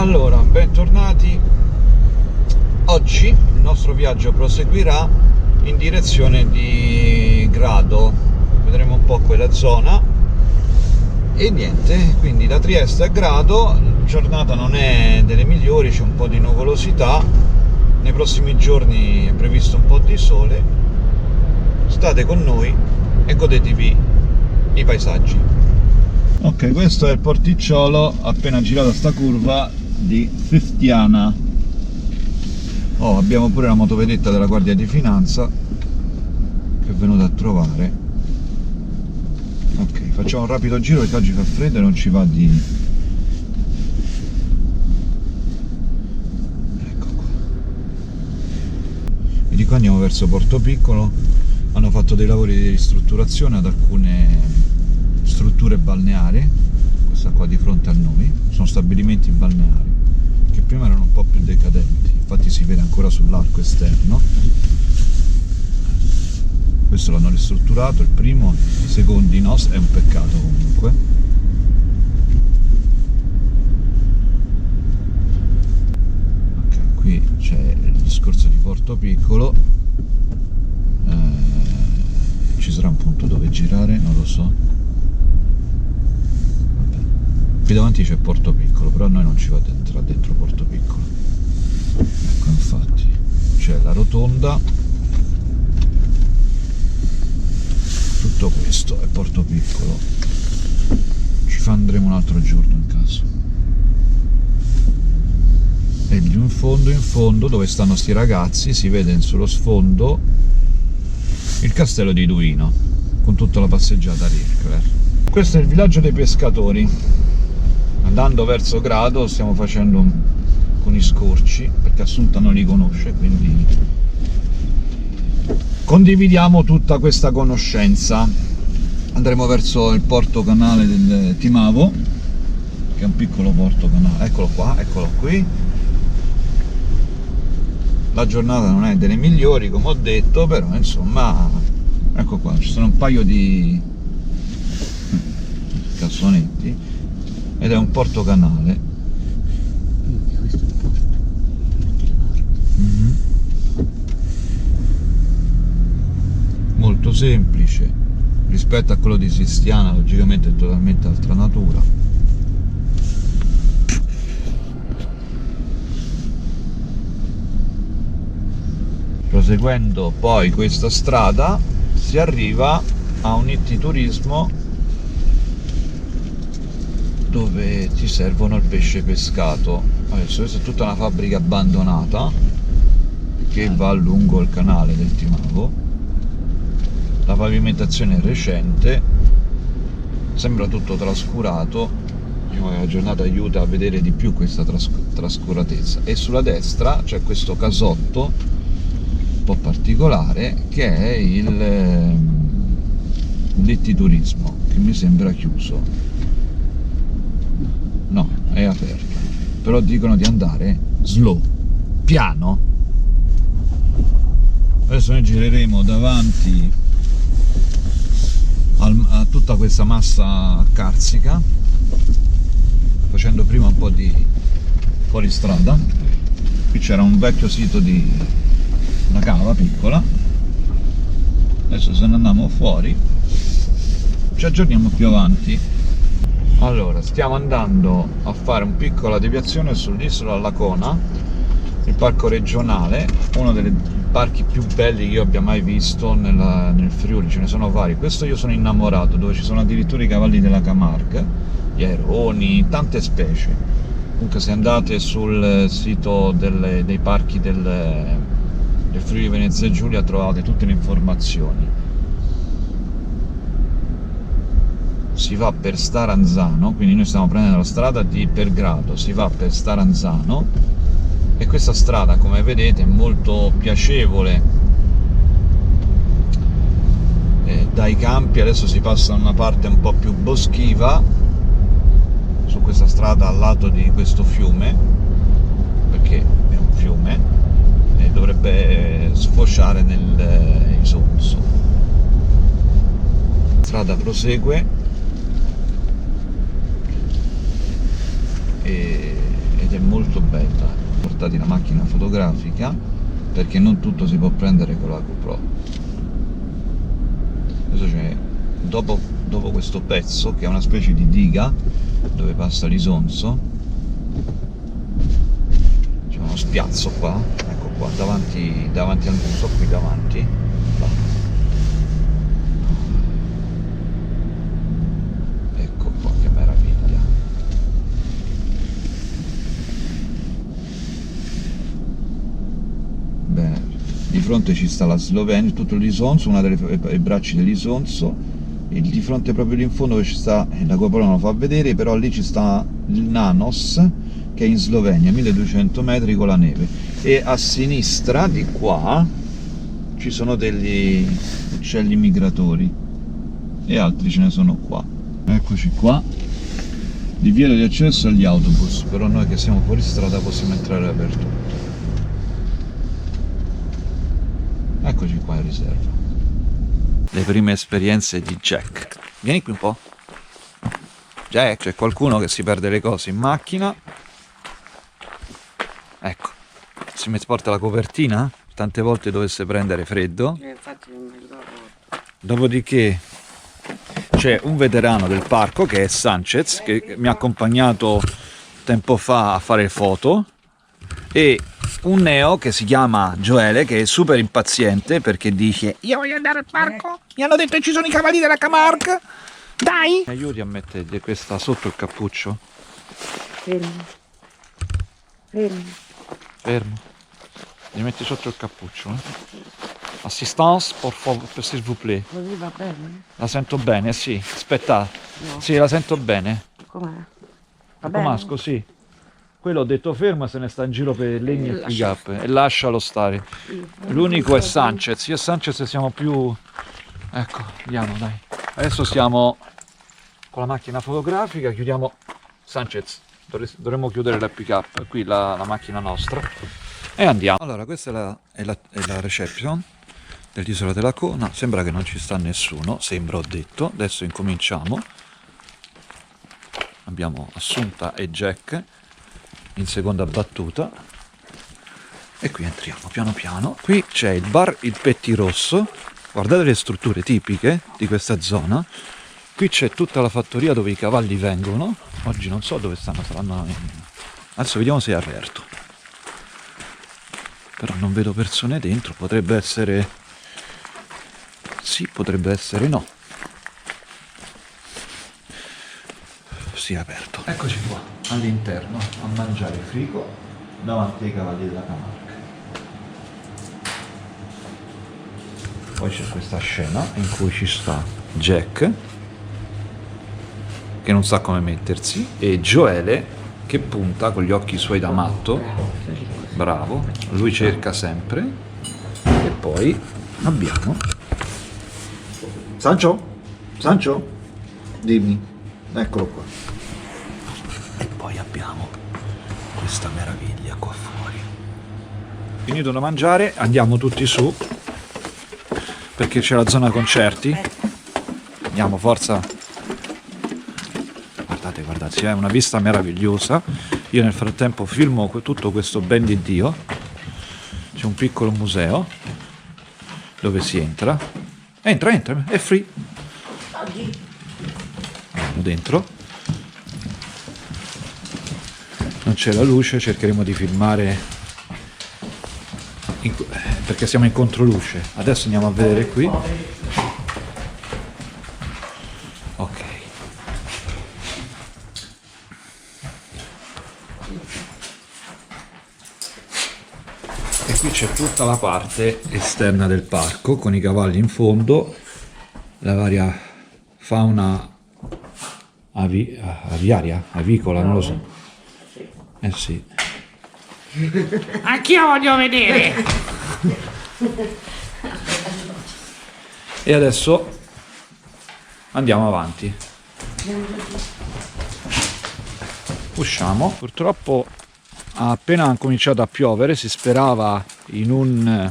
Allora, bentornati. Oggi il nostro viaggio proseguirà in direzione di Grado. Vedremo un po' quella zona. E niente, quindi da Trieste a Grado, la giornata non è delle migliori, c'è un po' di nuvolosità. Nei prossimi giorni è previsto un po' di sole. State con noi e godetevi i paesaggi. Ok, questo è il porticciolo appena girato sta curva di Fistiana. Oh, abbiamo pure la motovedetta della Guardia di Finanza che è venuta a trovare. Ok, facciamo un rapido giro perché oggi fa freddo e non ci va di... Ecco qua. E di qua andiamo verso Portopiccolo. Hanno fatto dei lavori di ristrutturazione ad alcune strutture balneari, questa qua di fronte a noi, sono stabilimenti balneari che prima erano un po' più decadenti, infatti si vede ancora sull'arco esterno. Questo l'hanno ristrutturato, il primo, i secondi no, è un peccato comunque. Ok, qui c'è il discorso di Portopiccolo, ci sarà un punto dove girare, non lo so. Qui davanti c'è Portopiccolo, però a noi non ci va dentro Portopiccolo. Ecco, infatti c'è la rotonda, tutto questo è Portopiccolo. Ci andremo un altro giorno in caso. E lì in fondo dove stanno sti ragazzi si vede sullo sfondo il castello di Duino con tutta la passeggiata a Riecler. Questo è il villaggio dei pescatori. Andando verso Grado stiamo facendo alcuni scorci perché Assunta non li conosce, quindi condividiamo tutta questa conoscenza. Andremo verso il porto canale del Timavo, che è un piccolo porto canale. Eccolo qua, eccolo qui. La giornata non è delle migliori, come ho detto, però insomma, ecco qua, ci sono un paio di cassonetti ed è un porto canale. Quindi questo è un porto. Molto semplice rispetto a quello di Sistiana, logicamente è totalmente altra natura. Proseguendo poi questa strada si arriva a un ittiturismo dove ti servono il pesce pescato. Adesso questa è tutta una fabbrica abbandonata che va lungo il canale del Timavo. La pavimentazione è recente, sembra tutto trascurato, diciamo che la giornata aiuta a vedere di più questa trascuratezza. E sulla destra c'è questo casotto un po' particolare che è l'ittiturismo, che mi sembra chiuso. No, è aperta, però dicono di andare slow, piano. Adesso noi gireremo davanti a tutta questa massa carsica, facendo prima un po' di fuoristrada. Qui c'era un vecchio sito di una cava piccola, adesso se ne andiamo fuori ci aggiorniamo più avanti. Allora, stiamo andando a fare un piccola deviazione sull'isola Lacona, il parco regionale, uno dei parchi più belli che io abbia mai visto nel Friuli. Ce ne sono vari. Questo io sono innamorato, dove ci sono addirittura i cavalli della Camargue, gli aironi, tante specie. Comunque se andate sul sito dei parchi del Friuli Venezia Giulia trovate tutte le informazioni. Si va per Staranzano, quindi noi stiamo prendendo la strada per Grado, si va per Staranzano e questa strada, come vedete, è molto piacevole. Dai campi adesso si passa a una parte un po' più boschiva su questa strada al lato di questo fiume, perché è un fiume e dovrebbe sfociare nell'Isonzo. La strada prosegue ed è molto bella. Portati la macchina fotografica perché non tutto si può prendere con la GoPro. Adesso c'è, dopo questo pezzo che è una specie di diga dove passa l'Isonzo, c'è uno spiazzo qua, ecco qua, davanti al muso, qui davanti, là. Ecco qua, che meraviglia. Bene, di fronte ci sta la Slovenia, tutto l'Isonzo, una delle braccia dell'Isonzo, e di fronte proprio lì in fondo dove ci sta, la GoPro non lo fa vedere, però lì ci sta il Nanos, che è in Slovenia, 1200 metri con la neve, e a sinistra di qua ci sono degli uccelli migratori e altri ce ne sono qua. Eccoci qua, divieto di accesso agli autobus, però noi che siamo fuori strada possiamo entrare per tutto. Eccoci qua in riserva. Le prime esperienze di Jack. Vieni qui un po'. Jack, c'è qualcuno che si perde le cose in macchina. Ecco, si porta la copertina, tante volte dovesse prendere freddo. Infatti non mi ricordo. Dopodiché c'è un veterano del parco che è Sanchez, che mi ha accompagnato tempo fa a fare foto, e un neo che si chiama Gioele, che è super impaziente perché dice: io voglio andare al parco, mi hanno detto che ci sono i cavalli della Camargue, dai! Mi aiuti a mettere questa sotto il cappuccio? Fermo. Fermo. Gli metti sotto il cappuccio, eh? Assistance, por favore, s'il vous plaît. Così va bene? La sento bene, sì. Aspetta. No. Sì, la sento bene. Com'è? Va Comasco, sì. Quello ho detto fermo, se ne sta in giro per legni e pick up e lascialo stare. L'unico è Sanchez. Io e Sanchez siamo più... Ecco, andiamo, dai. Adesso siamo con la macchina fotografica, chiudiamo Sanchez. Dovremmo chiudere la pick up, qui la macchina nostra, e andiamo. Allora, questa è la reception dell'Isola della Cona. Sembra che non ci sta nessuno, sembra, ho detto. Adesso incominciamo. Abbiamo Assunta e Jack in seconda battuta e qui entriamo piano piano. Qui c'è il bar Il Pettirosso, guardate le strutture tipiche di questa zona. Qui c'è tutta la fattoria dove i cavalli vengono. Oggi non so dove stanno, saranno... Adesso vediamo se è aperto, però non vedo persone dentro. Potrebbe essere sì, potrebbe essere no. Sì, è aperto. Eccoci qua all'interno a mangiare frigo davanti ai cavalli della Camargue. Poi c'è questa scena in cui ci sta Jack che non sa come mettersi e Gioele che punta con gli occhi suoi da matto. Bravo, lui cerca sempre. E poi abbiamo Sancho, dimmi, eccolo qua. E poi abbiamo questa meraviglia qua fuori. Finito da mangiare, andiamo tutti su perché c'è la zona concerti. Andiamo, forza. Guardate, è una vista meravigliosa. Io nel frattempo filmo tutto questo ben di Dio. C'è un piccolo museo dove si entra. Entra, è free. Andiamo dentro. Non c'è la luce, cercheremo di filmare perché siamo in controluce. Adesso andiamo a vedere qui. Ok. E qui c'è tutta la parte esterna del parco con i cavalli in fondo, la varia fauna aviaria, avicola, non lo so. Eh sì. Anch'io voglio vedere! E adesso andiamo avanti. Usciamo. Purtroppo ha appena cominciato a piovere, si sperava nel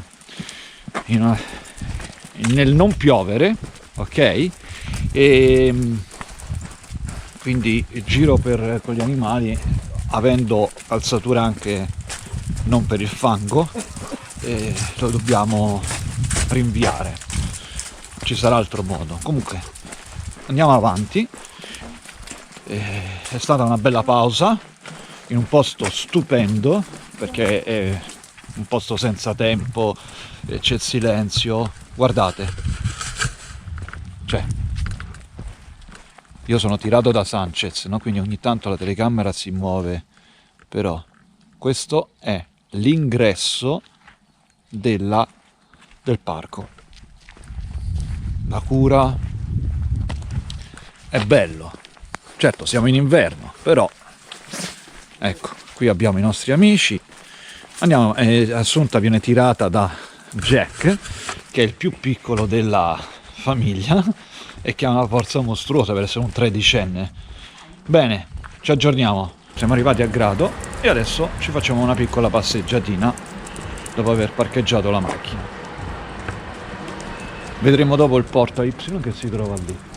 non piovere, ok? E quindi il giro con gli animali avendo calzatura anche non per il fango, lo dobbiamo rinviare, ci sarà altro modo. Comunque andiamo avanti. È stata una bella pausa in un posto stupendo, perché è un posto senza tempo, c'è il silenzio, guardate, cioè io sono tirato da Sanchez, no? Quindi ogni tanto la telecamera si muove, però questo è l'ingresso del parco. La cura è bello, certo siamo in inverno, però ecco, qui abbiamo i nostri amici. Andiamo, Assunta viene tirata da Jack, che è il più piccolo della famiglia e che ha una forza mostruosa per essere un tredicenne. Bene, ci aggiorniamo, siamo arrivati a Grado e adesso ci facciamo una piccola passeggiatina dopo aver parcheggiato la macchina. Vedremo dopo il porto Y che si trova lì.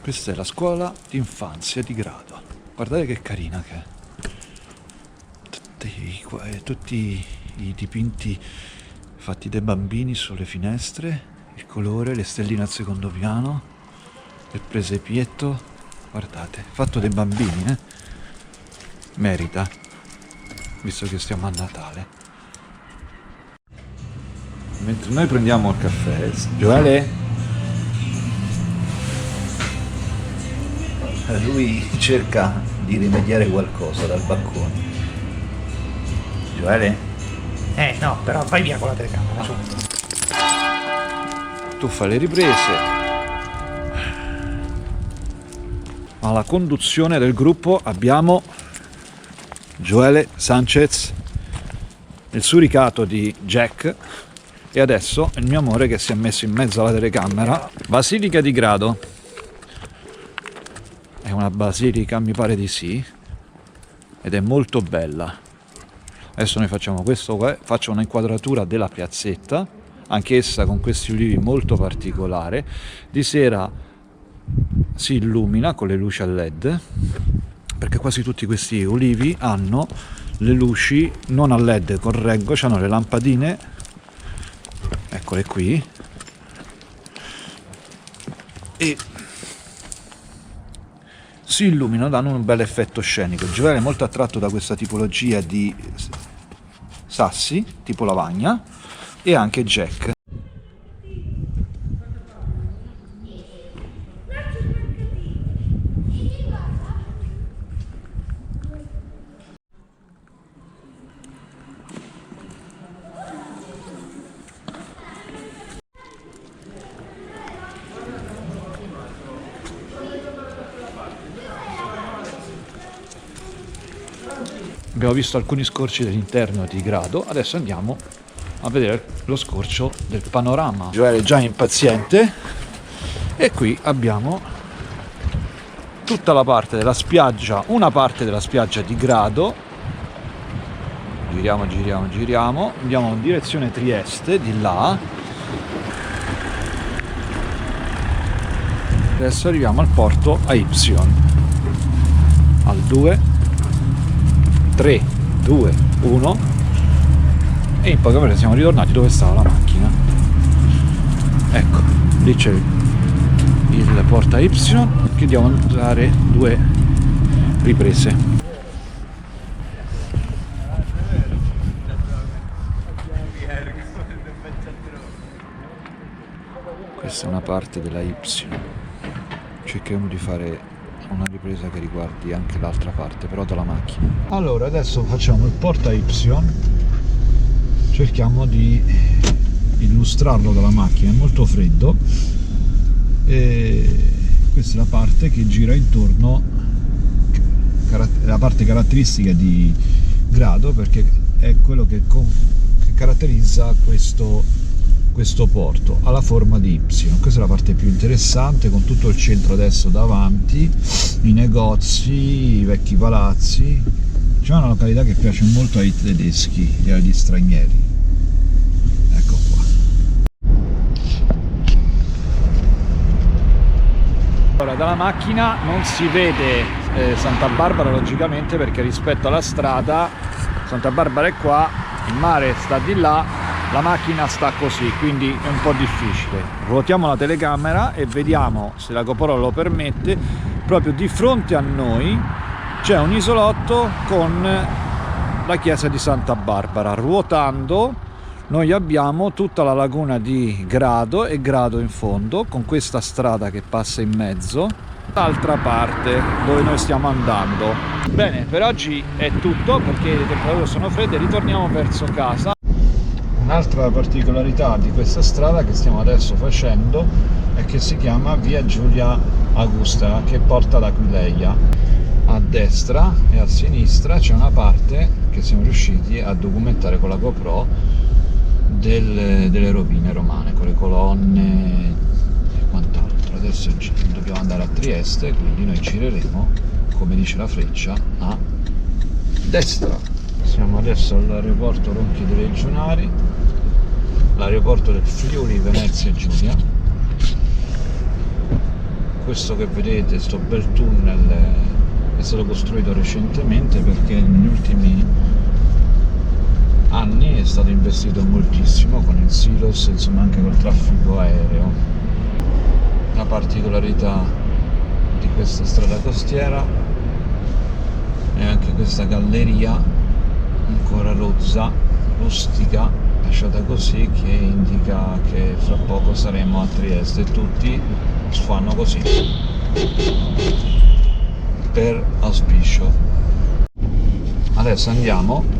Questa è la scuola d'infanzia di Grado. Guardate che carina che è. Tutti i dipinti fatti dai bambini sulle finestre, il colore, le stelline al secondo piano, il presepietto. Guardate, fatto dai bambini, merita, visto che stiamo a Natale. Mentre noi prendiamo il caffè, Gioele? Lui cerca di rimediare qualcosa dal balcone. Gioele? No, però vai via con la telecamera, su. Tu fai le riprese. Alla conduzione del gruppo abbiamo Joele Sanchez, il suricato di Jack, e adesso il mio amore che si è messo in mezzo alla telecamera. Basilica di Grado. È una basilica, mi pare di sì, ed è molto bella. Adesso noi facciamo questo qua, faccio un'inquadratura della piazzetta, anch'essa con questi ulivi molto particolare. Di sera si illumina con le luci a LED, perché quasi tutti questi ulivi hanno le luci non a LED, correggo, hanno le lampadine, eccole qui, e si illuminano, danno un bel effetto scenico. Gioele è molto attratto da questa tipologia di sassi, tipo lavagna, e anche Jack. Abbiamo visto alcuni scorci dell'interno di Grado, adesso andiamo a vedere lo scorcio del panorama. Gioele è già impaziente e qui abbiamo tutta la parte della spiaggia, una parte della spiaggia di Grado. Giriamo, andiamo in direzione Trieste, di là. Adesso arriviamo al porto a Y, al 2, 3, 2, 1, e in poche ore siamo ritornati dove stava la macchina. Ecco, lì c'è il porta Y, che devo usare 2 riprese. Questa è una parte della Y, cercheremo di fare una ripresa che riguardi anche l'altra parte, però dalla macchina. Allora adesso facciamo il porta Y, cerchiamo di illustrarlo dalla macchina, è molto freddo, e questa è la parte che gira intorno, la parte caratteristica di Grado, perché è quello che caratterizza questo porto, ha la forma di Y. Questa è la parte più interessante, con tutto il centro adesso davanti, i negozi, i vecchi palazzi. C'è una località che piace molto ai tedeschi e agli stranieri, dalla macchina non si vede Santa Barbara, logicamente, perché rispetto alla strada Santa Barbara è qua, il mare sta di là, la macchina sta così, quindi è un po' difficile. Ruotiamo la telecamera e vediamo, se la GoPro lo permette, proprio di fronte a noi c'è un isolotto con la chiesa di Santa Barbara. Ruotando noi abbiamo tutta la laguna di Grado e Grado in fondo, con questa strada che passa in mezzo, l'altra parte dove noi stiamo andando. Bene, per oggi è tutto, perché le temperature sono fredde, ritorniamo verso casa. Un'altra particolarità di questa strada che stiamo adesso facendo è che si chiama Via Giulia Augusta, che porta ad Aquileia. A destra e a sinistra c'è una parte che siamo riusciti a documentare con la GoPro delle rovine romane, con le colonne e quant'altro. Adesso dobbiamo andare a Trieste, quindi noi gireremo, come dice la freccia, a destra. Siamo adesso all'aeroporto Ronchi dei Legionari, l'aeroporto del Friuli Venezia Giulia. Questo che vedete, sto bel tunnel, è stato costruito recentemente perché negli ultimi anni è stato investito moltissimo con il Silos, insomma anche col traffico aereo. La particolarità di questa strada costiera è anche questa galleria ancora rozza, rustica, lasciata così, che indica che fra poco saremo a Trieste, e tutti fanno così per auspicio. Adesso andiamo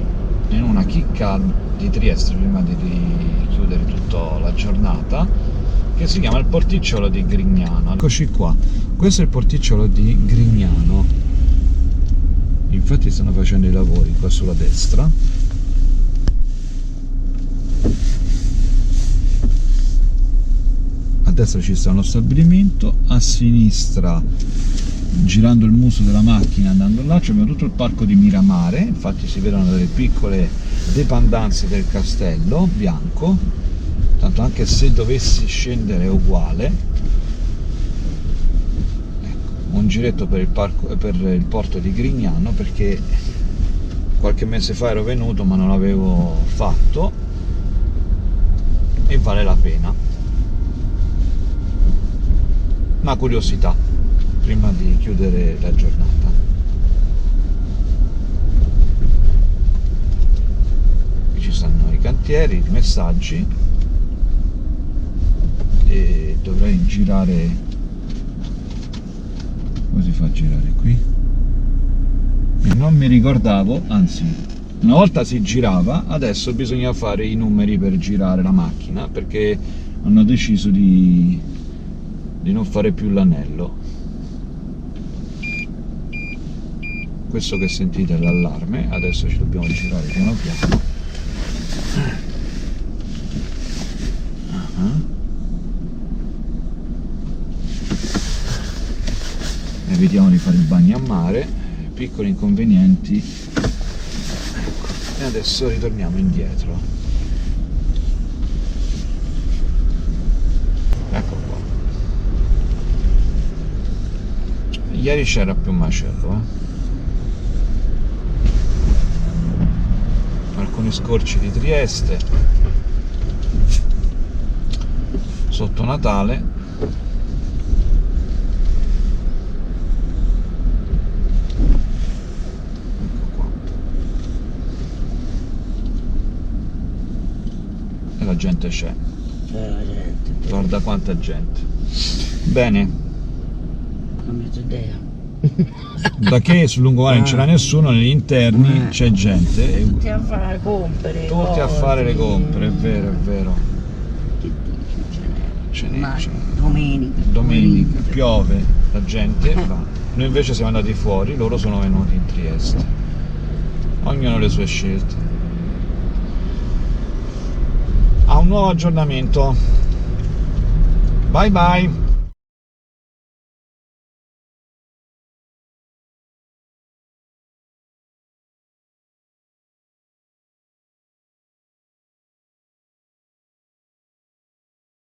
in una chicca di Trieste prima di chiudere tutta la giornata, che si chiama il porticciolo di Grignano. Eccoci qua, questo è il porticciolo di Grignano. Infatti stanno facendo i lavori qua sulla destra. A destra ci sta uno stabilimento, a sinistra, girando il muso della macchina andando là, abbiamo tutto il parco di Miramare. Infatti si vedono delle piccole dependenze del castello bianco, tanto anche se dovessi scendere è uguale. Ecco, un giretto per il porto di Grignano, perché qualche mese fa ero venuto ma non l'avevo fatto e vale la pena. Una curiosità prima di chiudere la giornata. Qui ci stanno i cantieri, i messaggi, e dovrei girare. Come si fa a girare qui? Non mi ricordavo, anzi una volta si girava, adesso bisogna fare i numeri per girare la macchina, perché hanno deciso di non fare più l'anello. Questo che sentite è l'allarme, adesso ci dobbiamo girare piano piano. Evitiamo di fare il bagno a mare, piccoli inconvenienti. Ecco. E adesso ritorniamo indietro. Ecco qua. Ieri c'era più macello, alcuni scorci di Trieste sotto Natale. Ecco qua. E la gente c'è, guarda quanta gente. Bene, non ho idea. da che sul lungomare non c'era nessuno, negli interni c'è gente, Tutti a fare compere. tutti a fare le compere, è vero, è vero. Che dici, Ce n'è. Domenica. Piove, la gente va. Noi invece siamo andati fuori, loro sono venuti in Trieste. Ognuno ha le sue scelte. A un nuovo aggiornamento. Bye bye.